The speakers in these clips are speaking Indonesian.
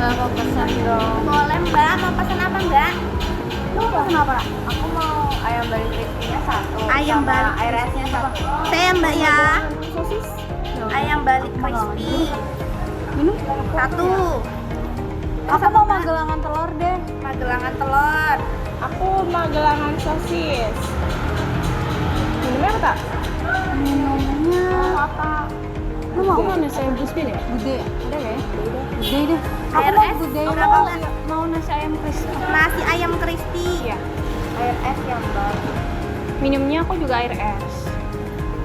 Mau pesan dong. Boleh mbak, mau pesan apa mbak? Mau pesan apa? Aku mau ayam bali crispy-nya satu. Ayam sama bali air esnya satu. Saya mbak ya. Sosis. Ayam bali crispy. Minum? Satu. Aku mau magelangan telur deh. Magelangan telur. Aku magelangan sosis. Minumnya apa tak? Minumnya Apa? lu mau Aku nasi ayam crispy ya? gede ya? Ada nggak ya? Gede deh. Aku Air mau es gede. berapa, Mbak? Mau nasi ayam crispy. Nasi ayam crispy. Iya. Air es yang mbak. Minumnya aku juga air es.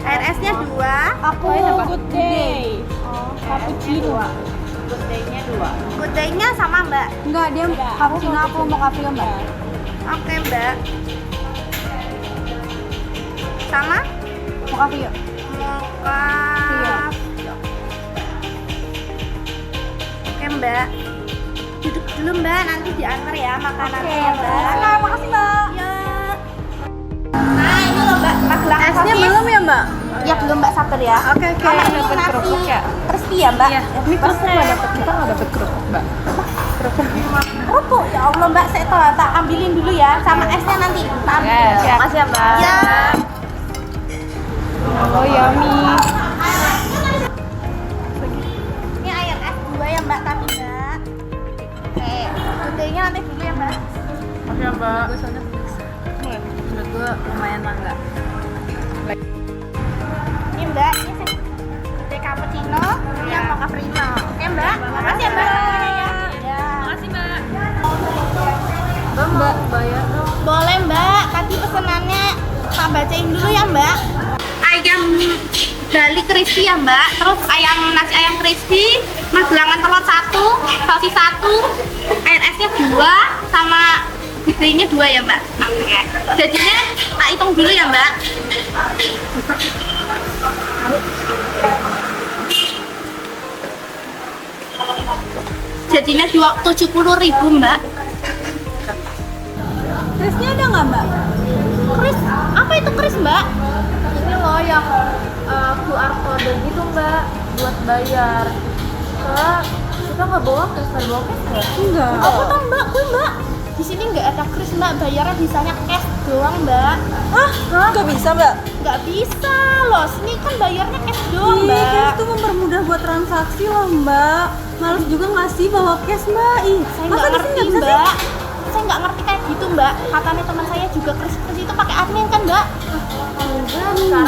Air esnya 2. Aku Good day. Oh, Cappuccino. Good day-nya 2. Good day-nya sama mbak. Enggak, dia cappuccino aku mau cappuccino mbak. Oke mbak. Sama? Mau cappuccino. Mocha. Oke mbak. Duduk dulu mbak, nanti diantar ya makanannya mbak. Nah, makasih mbak. Ya. Nah ini loh mbak, magelang Esnya sosis. belum ya mbak? Ya belum mbak, sabar ya. Oke. Sama ini Dapat nasi kerupuk ya? crispy ya mbak. Ini kerupuk nggak dapat, kita nggak dapat kerupuk, Mbak. Kerupuk ya Allah mbak, saya tak ambilin dulu ya. Sama esnya nanti. Tak ambil. Makasih ya mbak. Ya. Oh yummy. Ini air es 2 ya mbak tadi mbak. Oke, gudenya nanti dulu ya mbak. Makasih ya mbak. Gue soalnya menurut gue lumayan mangga. Ini mbak, ini gede cappuccino, ini yang mocha frino. Oke mbak, makasih ya mbak. Ya. Makasih mbak. Mbak bayar dong. Boleh mbak, tadi pesenannya tak bacain dulu ya mbak. Ayam bali crispy ya mbak, terus nasi ayam crispy, magelangan telur 1, sosis 1, air esnya 2, sama gedenya 2 ya mbak. Oke. Jadinya tak hitung dulu ya mbak. Jadinya 70.000 mbak. Krisnya ada nggak mbak? Kris, apa itu kris mbak? Ini loh yang QR code gitu mbak buat bayar. Soalnya kita nggak bawa cash, bawa cash nggak? Enggak. Aku tahu mbak, mbak. Di sini nggak ada kris mbak, bayarnya bisanya cash doang mbak. Hah? Nggak bisa mbak? Nggak bisa loh, sini kan bayarnya cash doang Ih, mbak. cash tuh mempermudah buat transaksi loh mbak. Males juga nggak sih bawa cash mbak? Ih, Saya masa nggak di sini ngerti nggak bisa sih? mbak. Saya nggak ngerti kayak gitu mbak. Katanya teman saya juga kris itu pakai admin kan mbak? Sekarang mbak.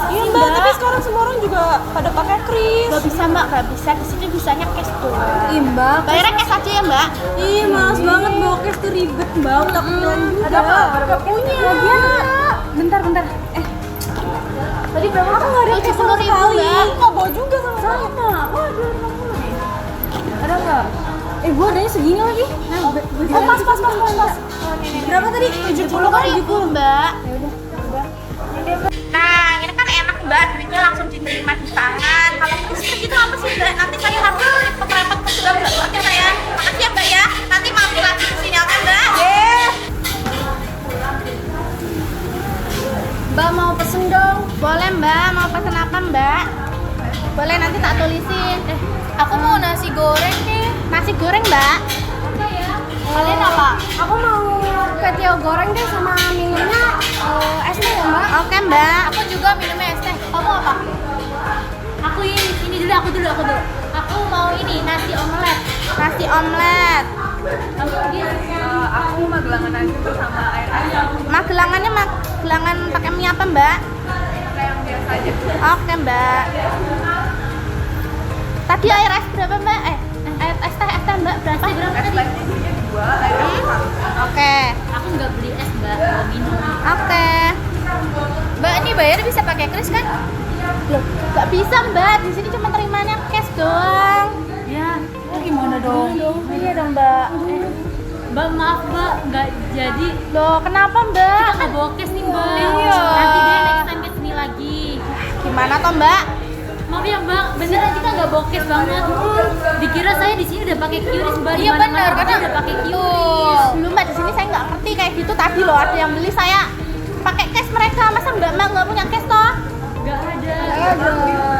Iya Mbak, tapi sekarang semua orang juga pada pakai kris. Nggak bisa mbak, nggak bisa. Di sini bisanya cash doang. Ih mbak. Bayarnya cash aja ya mbak. Ih, males banget bawa cash tuh ribet mbak. Udah kepikiran juga. Ada apa? Berapa punya? Bentar. Tadi berapa? Aku nggak ada cash sama 70.000 sekali. mbak. Nggak bawa juga sama saya. Sama. Oh, 250 nih. Ada nggak? Gua adanya segini lagi. Oh, pas. Berapa tadi? 70.000 mbak. Nah, ini kan enak mbak, duitnya langsung diterima di tangan. Kalau kris itu apa sih mbak? Nanti saya harus repot-repot ke sudah mbak. Oke saya, makasih ya mbak ya. Nanti mampir lagi ke sini oke mbak? Mbak mau pesen dong? Boleh mbak, mau pesen apa mbak? Boleh nanti tak tulisin. Aku mau nasi goreng nih. Nasi goreng mbak. Kalian apa? Aku mau ketiau goreng deh sama minumnya es teh ya mbak. Oke mbak. Aku juga minumnya es teh. Kamu apa? Aku ini dulu, aku dulu. Aku mau ini nasi omelet. Nasi omelet. Aku magelangan aja tuh sama air ayam. Magelangannya magelangan pakai mie apa mbak? Kayak yang biasa aja. Oke mbak. Tadi air es berapa mbak? Air es teh mbak berapa? Es tehnya isinya 2, air es 1. Oke. Aku nggak beli es mbak, mau minum. Oke. Mbak ini bayar bisa pakai kris kan? Loh, nggak bisa mbak. Di sini cuma terimanya cash doang. Ya, gimana dong? Iya dong mbak. Mbak maaf mbak, nggak jadi. Loh kenapa mbak? Kita nggak bawa cash nih mbak. Iya. Nanti dia next time kesini lagi. Gimana toh mbak? Maaf ya mbak, beneran kita nggak bawa cash banget. Dikira saya di sini udah pakai QRIS mbak. Iya Dimana-mana benar, karena udah pakai QRIS. belum mbak, di sini saya nggak ngerti kayak gitu. Tadi loh ada yang beli, saya pakai cash mereka. Masa mbak nggak punya cash toh? Nggak ada.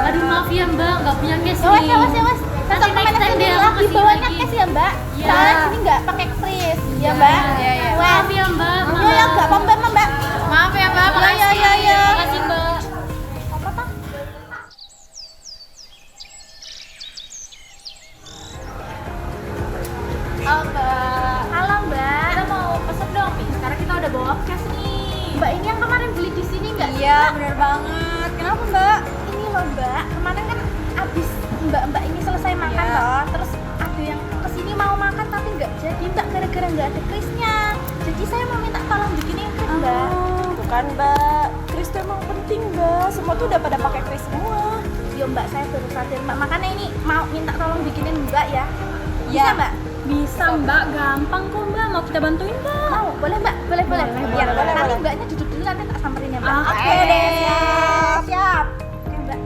Aduh maaf ya mbak, nggak punya cash Ya wes, nih. ya wes, ya wes. Nanti next time deh aku Ya mbak. Maaf ya mbak. Ya enggak apa mbak. Maaf ya mbak. Ya. Makasih mbak. Halo mbak. Halo mbak. Kita mau pesen dong nih. Sekarang kita udah bawa cash nih. Mbak ini yang kemarin beli di sini nggak sih? Iya, Mbak? bener banget. Kenapa mbak? Ini loh mbak. Kemarin kan abis mbak ini selesai makan Iya. loh. Terus ada yang kesini mau makan tapi nggak jadi mbak gara-gara nggak ada krisnya. Jadi saya mau minta tolong bikinin kris mbak. Bukan mbak, kris tuh emang penting mbak. Semua tuh udah pada pakai kris semua. Yo mbak saya baru sadar mbak. Makanya ini mau minta tolong bikinin mbak ya. Bisa Iya. mbak? Bisa mbak, gampang kok mbak. Mau kita bantuin mbak? Mau, boleh mbak? Boleh. Boleh, Ya, boleh. nanti mbaknya duduk dulu nanti tak samperin ya mbak. Oke Oke deh, siap. Oke mbak.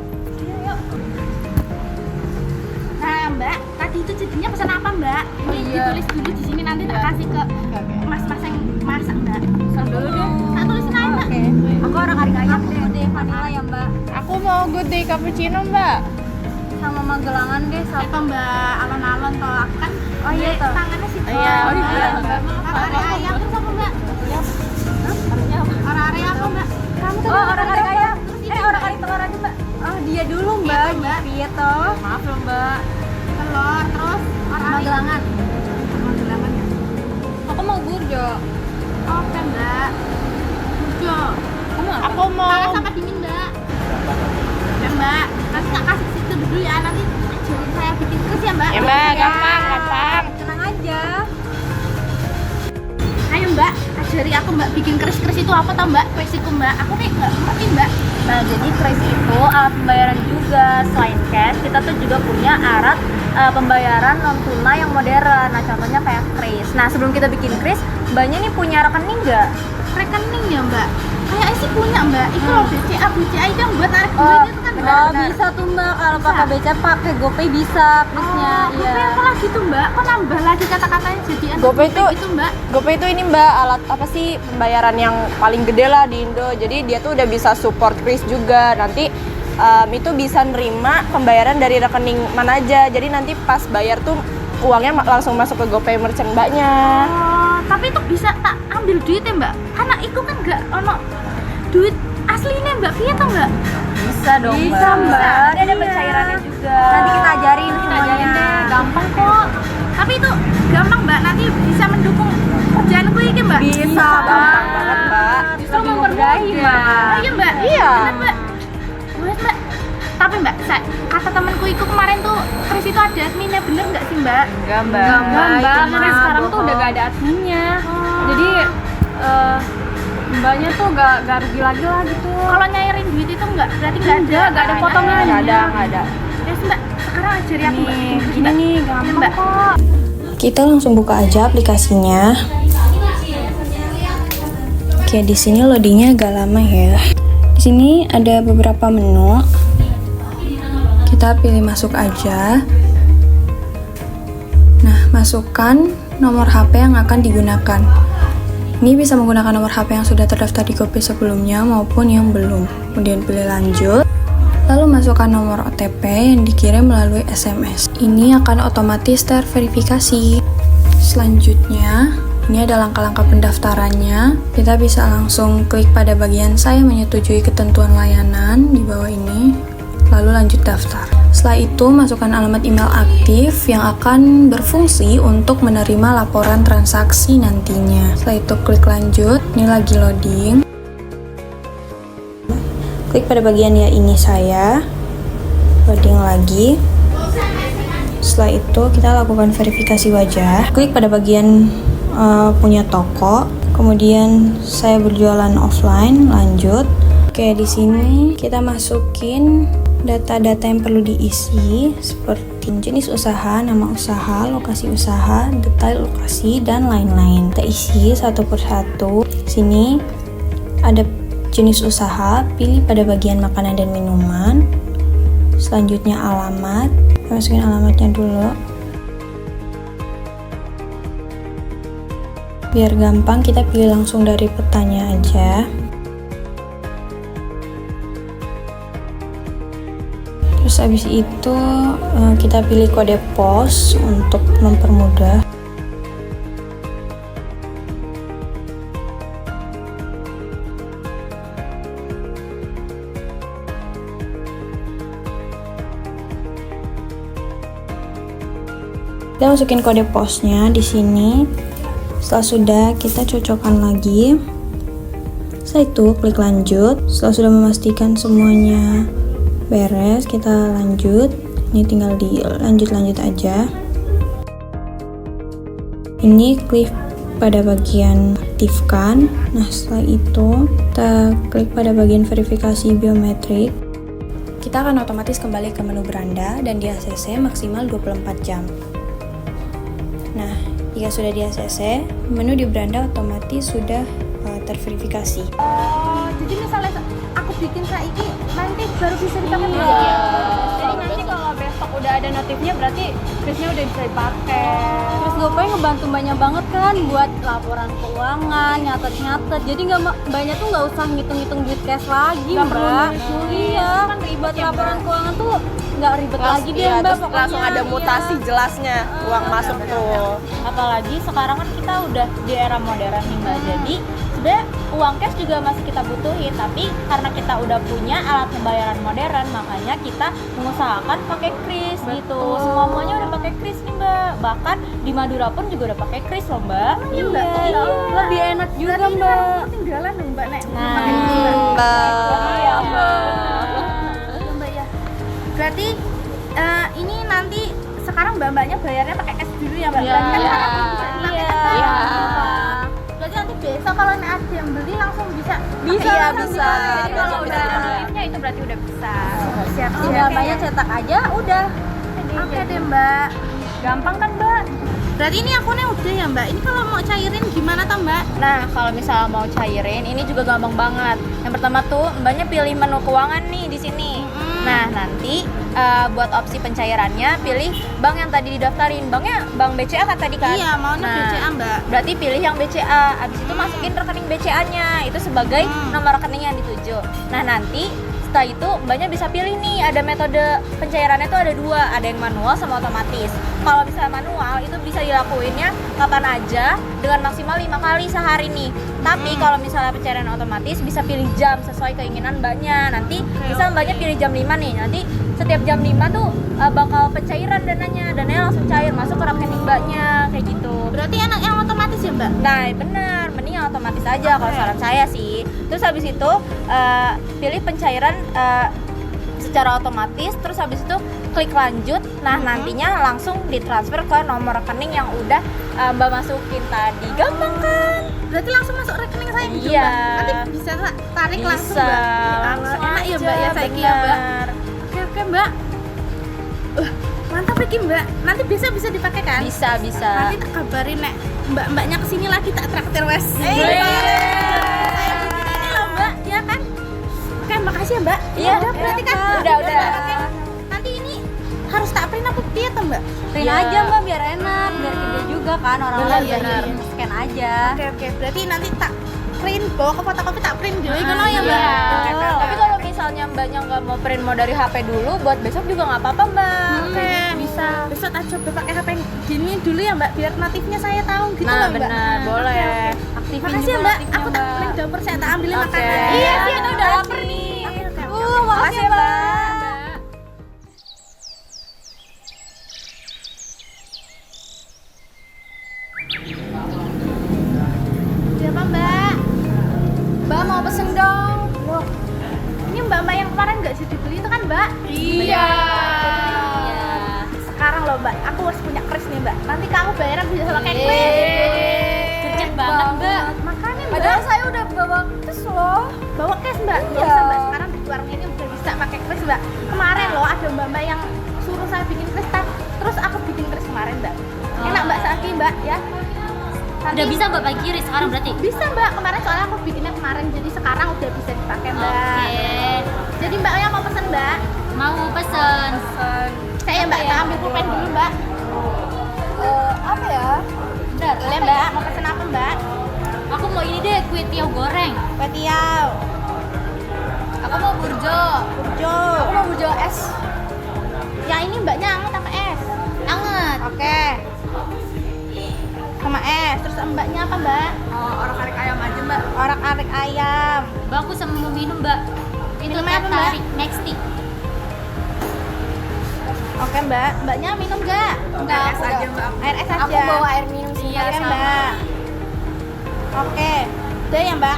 Yuk. Nah mbak, tadi itu jadinya pesan apa mbak? Ini Iya. ditulis dulu di sini nanti tak kasih ke mas-mas yang masak mbak. Dulu deh. Tak tulisin aja mbak. Aku orang hari ayam deh vanilla ya mbak. Aku mau good day cappuccino mbak. Sama magelangan deh. Apa mbak alon-alon toh aku kan. Oh iya toh. Tangannya sih. Iya, oh iya. Orang ayam terus apa mbak? Orang area apa mbak? Kamu tuh Oh, orang hari ayam. orang hari telur aja mbak. Oh dia dulu mbak. Iya, Mbak. Iya toh. Maaf loh mbak. Telur terus orang Magelangan. Magelangan ya. Aku mau burjo. Oke mbak. Burjo. Aku mau. Panas sama dingin mbak. Ya mbak. Nanti tak kasih situ dulu ya. Nanti ajarin saya bikin terus ya mbak. Ya mbak, gampang. Tenang aja. Ayo mbak, ajari aku mbak bikin keris-keris itu apa tau mbak? Kuisiku mbak. Aku nih nggak ngerti mbak. Nah, jadi kris itu alat pembayaran juga. Selain cash, kita tuh juga punya alat pembayaran non tunai yang modern. Nah, contohnya kayak kris. Nah, sebelum kita bikin kris, mbaknya nih punya rekening nggak? Rekening ya mbak. Kayaknya sih punya mbak. Itu loh BCA, BCA itu yang buat narik Oh, duit itu kan mbak. benar. Bisa tuh mbak, kalau Bisa. pakai beca pakai GoPay bisa krisnya. Iya. GoPay apa lagi tuh mbak? Kok nambah lagi kata-katanya jadi ada GoPay tuh- gitu mbak? GoPay itu ini mbak, alat apa sih pembayaran yang paling gede lah di Indo. Jadi dia tuh udah bisa support kris juga. Nanti itu bisa nerima pembayaran dari rekening mana aja. Jadi nanti pas bayar tuh uangnya langsung masuk ke GoPay merchant mbaknya. Oh, tapi itu bisa tak ambil duit ya mbak? Karena itu kan nggak ono duit aslinya mbak, iya tau nggak? Bisa dong, Bisa, Mbak. Ini ada Iya. pencairannya juga. Nanti kita ajarin Kita semuanya. ajarin deh. Gampang kok. Tapi itu gampang mbak, nanti bisa mendukung kerjaanku ini mbak? Bisa, gampang banget mbak. Justru mempermudahi, Mbak. Oh iya mbak? Iya. Bener, mbak. Boleh mbak. Tapi mbak, kata temanku itu kemarin tuh kris itu ada adminnya, bener nggak sih mbak? Enggak, Mbak. Enggak mbak, Itu karena mah sekarang tuh bohong. udah gak ada adminnya. Oh. Jadi mbaknya tuh gak rugi lagi lah gitu. Kalau nyairin duit itu nggak, berarti nggak ada. Nggak ada potongannya. Nggak ada. Yes mbak, sekarang ajari aku mbak. Nih, Terus, gini Mbak. nih, Iya, gampang mbak. kok. Kita langsung buka aja aplikasinya. Oke, di sini loadingnya agak lama ya. Di sini ada beberapa menu. Kita pilih masuk aja. Nah, masukkan nomor HP yang akan digunakan. Ini bisa menggunakan nomor HP yang sudah terdaftar di GoPay sebelumnya maupun yang belum. Kemudian pilih lanjut. Lalu masukkan nomor OTP yang dikirim melalui SMS. Ini akan otomatis terverifikasi. Selanjutnya, ini ada langkah-langkah pendaftarannya. Kita bisa langsung klik pada bagian saya menyetujui ketentuan layanan di bawah ini. Lalu lanjut daftar. Setelah itu, masukkan alamat email aktif yang akan berfungsi untuk menerima laporan transaksi nantinya. Setelah itu, klik lanjut. Ini lagi loading. Klik pada bagian ya ini saya. Loading lagi. Setelah itu, kita lakukan verifikasi wajah. Klik pada bagian punya toko. Kemudian saya berjualan offline. Lanjut. Oke, di sini kita masukin data-data yang perlu diisi seperti jenis usaha, nama usaha, lokasi usaha, detail lokasi, dan lain-lain. Kita isi satu persatu. Sini ada jenis usaha, pilih pada bagian makanan dan minuman. Selanjutnya alamat, masukin alamatnya dulu. Biar gampang, kita pilih langsung dari petanya aja. Terus habis itu kita pilih kode pos untuk mempermudah. Kita masukin kode posnya di sini. Setelah sudah, kita cocokkan lagi. Setelah itu klik lanjut. Setelah sudah memastikan semuanya beres, kita lanjut. Ini tinggal di lanjut aja. Ini klik pada bagian aktifkan. Nah, setelah itu kita klik pada bagian verifikasi biometrik. Kita akan otomatis kembali ke menu beranda dan di ACC maksimal 24 jam. Nah, jika sudah di ACC, menu di beranda otomatis sudah terverifikasi. Oh, jadi misalnya aku bikin saiki nanti baru bisa dipakai Iya. ya? Jadi nanti kalau besok udah ada notifnya berarti Krisnya udah bisa dipakai. Terus GoPay ngebantu banyak banget kan buat laporan keuangan, nyatet-nyatet. Jadi banyak tuh nggak usah ngitung-ngitung duit cash lagi, Nggak perlu Mbak. nulis-nulis. Iya, Kan ribet buat ya, laporan Mbak. keuangan tuh nggak ribet lagi deh, Iya, Mbak. terus Pokoknya. langsung ada mutasi Iya. jelasnya uang masuk tuh. Apalagi sekarang kan kita udah di era modern nih, Mbak. Jadi sebenarnya uang cash juga masih kita butuhin, tapi karena kita udah punya alat pembayaran modern, makanya kita mengusahakan pakai kris gitu. Semuanya udah pakai kris nih, Mbak. Bahkan di Madura pun juga udah pakai kris loh, Mbak. Iya, Mbak. Iya. Lebih enak juga, Berarti ini Mbak. orang ketinggalan dong Mbak Nek. Nah, Pakai kris, Mbak. Iya, Mbak. Iya, Mbak ya. Berarti ini nanti sekarang mbak-mbaknya bayarnya pakai cash dulu ya Mbak? Iya. Berarti kan sekarang belum bisa dipakai Iya. cash kan? Iya. Berarti nanti besok kalau nek ada yang beli langsung bisa Bisa, pakai iya, langsung bisa. Jadi Bisa, kalau bisa. udah ada notifnya itu berarti udah bisa. Siap. Tinggal Mbaknya cetak aja, udah. Oke deh Mbak. Gampang kan, Mbak? Berarti ini akunnya udah ya Mbak? Ini kalau mau cairin gimana tuh Mbak? Nah, kalau misalnya mau cairin, ini juga gampang banget. Yang pertama tuh, Mbaknya pilih menu keuangan nih di sini. Nah, nanti buat opsi pencairannya, pilih bank yang tadi didaftarin. Banknya bank BCA kan tadi kan? Iya, maunya Nah, BCA Mbak. Berarti pilih yang BCA. Abis itu masukin rekening BCA-nya. Itu sebagai nomor rekening yang dituju. Nah, nanti setelah itu mbaknya bisa pilih nih, ada metode pencairannya tuh ada dua, ada yang manual sama otomatis. Kalau misalnya manual itu bisa dilakuinnya kapan aja dengan maksimal 5 kali sehari nih. Tapi kalau misalnya pencairan otomatis bisa pilih jam sesuai keinginan mbaknya. Nanti bisa mbaknya pilih jam 5 nih. Nanti setiap jam 5 tuh bakal pencairan dananya langsung cair masuk ke rekening mbaknya kayak gitu. Berarti enak yang otomatis ya Mbak? Nah bener, mending yang otomatis aja kalau saran saya sih. Terus habis itu pilih pencairan secara otomatis. Terus habis itu klik lanjut. Nah nantinya langsung ditransfer ke nomor rekening yang udah mbak masukin tadi. Gampang kan? Berarti langsung masuk rekening saya gitu Iya. Mbak? Nanti bisa tarik langsung Bisa, Mbak? langsung Enak ya aja, Mbak ya saya ya Mbak? bener. Oke Mbak. Mantap iki Mbak. Nanti bisa dipakai kan? Bisa. Nanti tak kabarin nek mbak-mbaknya kesini lagi tak traktir wes. Yeay. Saya bikin ini loh Mbak, ya kan? Oke, makasih ya Mbak. Iya, udah berarti kan? udah. Oke. Nanti ini harus tak print apa piye tuh Mbak? Print Iya. aja mbak biar enak, biar gede juga kan orang-orang Bener, biar bener. scan aja. Oke. Berarti nanti tak print bawa ke fotokopi tak print dulu ngono ya Mbak. Iya. Oke. Tapi kalau misalnya mbaknya nggak mau print mau dari HP dulu, buat besok juga nggak apa-apa mbak. Oke, bisa. Besok tak coba pakai HP yang gini dulu ya Mbak, biar notifnya saya tahu gitu Nah loh Mbak. benar, boleh. Oke. Aktifin Makasih ya juga Mbak, notifnya, aku tak print dapur saya tak ambilin Oke. makanan. Iya, sih, kita udah lapar nih. Oke. Makasih ya mbak. Siapa Mbak? Mbak mau pesen dong. Loh, ini mbak-mbak yang kemarin nggak jadi beli itu kan Mbak? Iya. Sekarang loh Mbak, aku harus punya kris nih Mbak. Nanti kamu bayaran bisa pakai kris. Gercep banget mbak. Makanya Mbak. Padahal saya udah bawa cash loh. Bawa cash Mbak. Nggak Iya. usah Mbak. Sekarang di warung ini udah bisa pakai kris Mbak. Kemarin loh ada mbak-mbak yang suruh saya bikin kris, terus aku bikin kris kemarin Mbak. Enak Mbak Saki Mbak ya. Udah bisa mbak pakai kiri sekarang berarti. Bisa Mbak, kemarin soalnya aku bikinnya kemarin, jadi sekarang udah bisa dipakai Mbak. Jadi mbaknya mau pesen Mbak? Mau pesen. Saya Mbak, tak ambil pulpen dulu Mbak. Apa ya? Bentar, boleh Mbak, mau pesen apa Mbak? Aku mau ini deh, kue tiaw goreng. Kue tiaw, Aku mau burjo. burjo. Aku mau burjo es. Yang ini mbaknya anget apa es? Anget. Oke. Sama es, terus mbaknya apa Mbak? Orak-arik ayam aja mbak. Orak-arik ayam. Mbak aku sama mau minum mbak. Minumnya apa, Mbak? Next tea. Oke Mbak, mbaknya minum nggak? Es aja mbak. bawa air minum sih. Iya, Mbak. Oke, udah ya Mbak.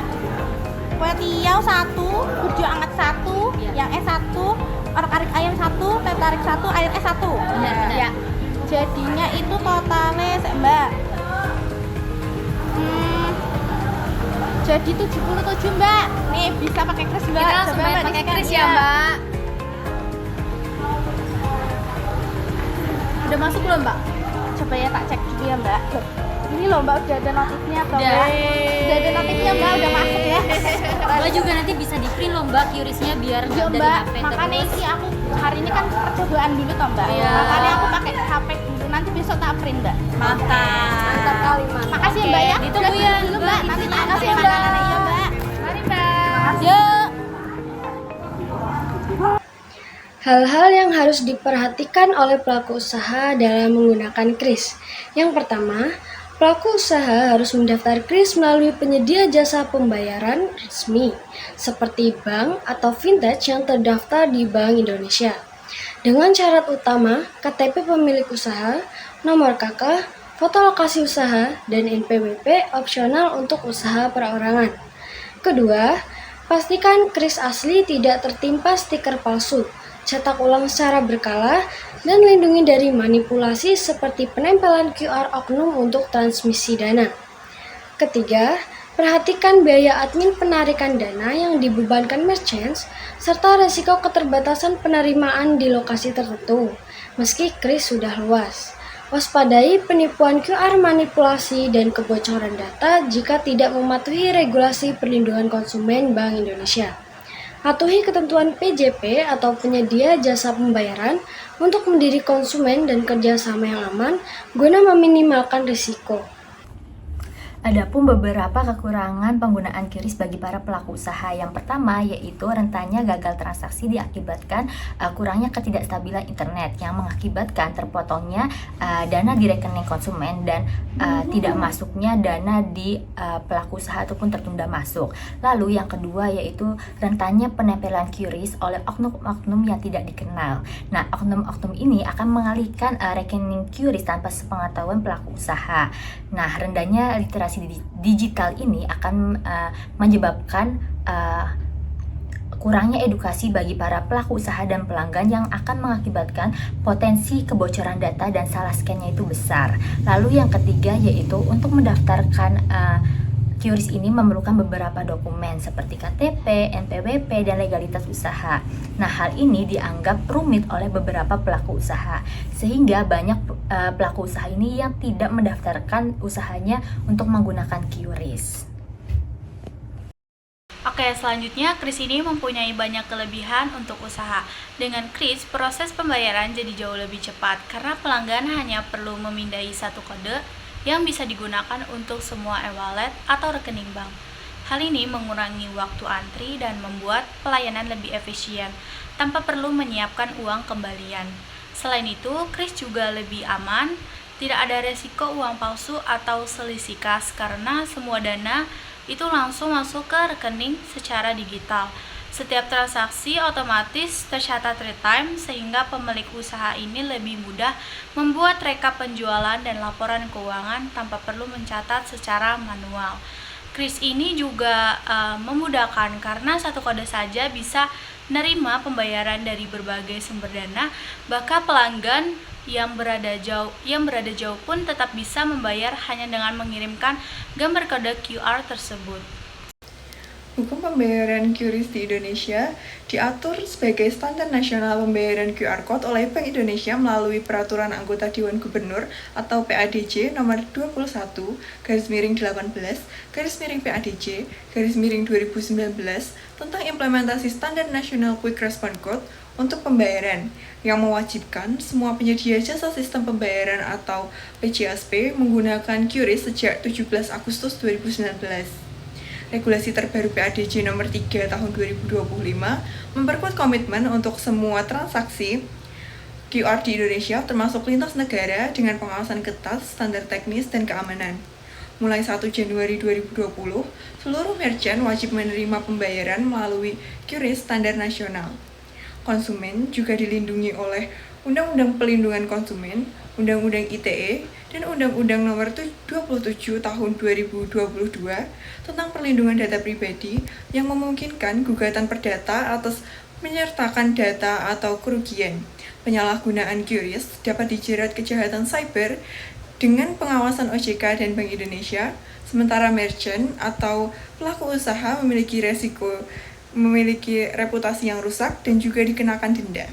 Kue tiaw 1, burjo anget 1, yang es 1, orak-arik ayam 1, teh tarik 1, air es 1. Iya. Jadinya itu totalnya Mbak. Jadi 77 Mbak. Nih bisa pakai kris Mbak. Kita langsung bayar pakai kris ya, Mbak. Udah masuk belum Mbak? Coba ya tak cek dulu ya Mbak. Ini loh Mbak udah ada notifnya atau Udah. Mbak? Udah ada notifnya Mbak, udah masuk ya. Mbak juga nanti bisa di print loh Mbak QRIS-nya biar Iya nggak dari Mbak, HP makanya terus. ini aku hari ini kan percobaan dulu toh Mbak. Iya. Makanya aku pakai HP dulu, nanti besok tak print Mbak. Mantap kali, mantap. Makasih ya Mbak ya. Ditunggu Udah ya, dulu Mbak. Mbak. Nanti tak kasih ya Mbak. makanannya ya Mbak. Mari, Mbak. Yuk. Hal-hal yang harus diperhatikan oleh pelaku usaha dalam menggunakan kris. Yang pertama, pelaku usaha harus mendaftar kris melalui penyedia jasa pembayaran resmi, seperti bank atau fintech yang terdaftar di Bank Indonesia. Dengan syarat utama, KTP pemilik usaha, nomor KK, foto lokasi usaha, dan NPWP opsional untuk usaha perorangan. Kedua, pastikan kris asli tidak tertimpa stiker palsu. Cetak ulang secara berkala, dan lindungi dari manipulasi seperti penempelan QR oknum untuk transmisi dana. Ketiga, perhatikan biaya admin penarikan dana yang dibebankan merchants, serta risiko keterbatasan penerimaan di lokasi tertentu, meski kris sudah luas. Waspadai penipuan QR manipulasi dan kebocoran data jika tidak mematuhi regulasi perlindungan konsumen Bank Indonesia. Patuhi ketentuan PJP atau penyedia jasa pembayaran untuk mendidik konsumen dan kerjasama yang aman guna meminimalkan risiko. Adapun beberapa kekurangan penggunaan QRIS bagi para pelaku usaha. Yang pertama yaitu rentannya gagal transaksi diakibatkan kurangnya ketidakstabilan internet yang mengakibatkan terpotongnya dana di rekening konsumen dan tidak masuknya dana di pelaku usaha ataupun tertunda masuk. Lalu yang kedua yaitu rentannya penempelan QRIS oleh oknum-oknum yang tidak dikenal. Nah, oknum-oknum ini akan mengalihkan rekening QRIS tanpa sepengetahuan pelaku usaha. Nah, rendahnya literasi digital ini akan menyebabkan kurangnya edukasi bagi para pelaku usaha dan pelanggan yang akan mengakibatkan potensi kebocoran data dan salah scan-nya itu besar. Lalu yang ketiga yaitu untuk mendaftarkan QRIS ini memerlukan beberapa dokumen seperti KTP, NPWP, dan legalitas usaha. Nah, hal ini dianggap rumit oleh beberapa pelaku usaha, sehingga banyak pelaku usaha ini yang tidak mendaftarkan usahanya untuk menggunakan QRIS. Oke, selanjutnya kris ini mempunyai banyak kelebihan untuk usaha. Dengan kris, proses pembayaran jadi jauh lebih cepat karena pelanggan hanya perlu memindai satu kode yang bisa digunakan untuk semua e-wallet atau rekening bank. Hal ini mengurangi waktu antri dan membuat pelayanan lebih efisien tanpa perlu menyiapkan uang kembalian. Selain itu, kris juga lebih aman, tidak ada resiko uang palsu atau selisih kas karena semua dana itu langsung masuk ke rekening secara digital. Setiap transaksi otomatis tercatat real time sehingga pemilik usaha ini lebih mudah membuat rekap penjualan dan laporan keuangan tanpa perlu mencatat secara manual. Kris ini juga memudahkan karena satu kode saja bisa menerima pembayaran dari berbagai sumber dana, bahkan pelanggan yang berada jauh pun tetap bisa membayar hanya dengan mengirimkan gambar kode QR tersebut. Hukum pembayaran QRIS di Indonesia diatur sebagai standar nasional pembayaran QR Code oleh Bank Indonesia melalui Peraturan Anggota Dewan Gubernur atau PADJ nomor 21/18/PADJ/2019 tentang implementasi standar nasional Quick Response Code untuk pembayaran yang mewajibkan semua penyedia jasa sistem pembayaran atau PJSP menggunakan QRIS sejak 17 Agustus 2019. Regulasi terbaru PADJ nomor 3 tahun 2025 memperkuat komitmen untuk semua transaksi QR di Indonesia termasuk lintas negara dengan pengawasan ketat, standar teknis, dan keamanan. Mulai 1 Januari 2020, seluruh merchant wajib menerima pembayaran melalui QRIS standar nasional. Konsumen juga dilindungi oleh Undang-Undang Pelindungan Konsumen, Undang-Undang ITE, dan Undang-Undang Nomor 27 Tahun 2022 tentang perlindungan data pribadi yang memungkinkan gugatan perdata atas menyertakan data atau kerugian. Penyalahgunaan QRIS dapat dijerat kejahatan cyber dengan pengawasan OJK dan Bank Indonesia, sementara merchant atau pelaku usaha memiliki reputasi yang rusak dan juga dikenakan denda.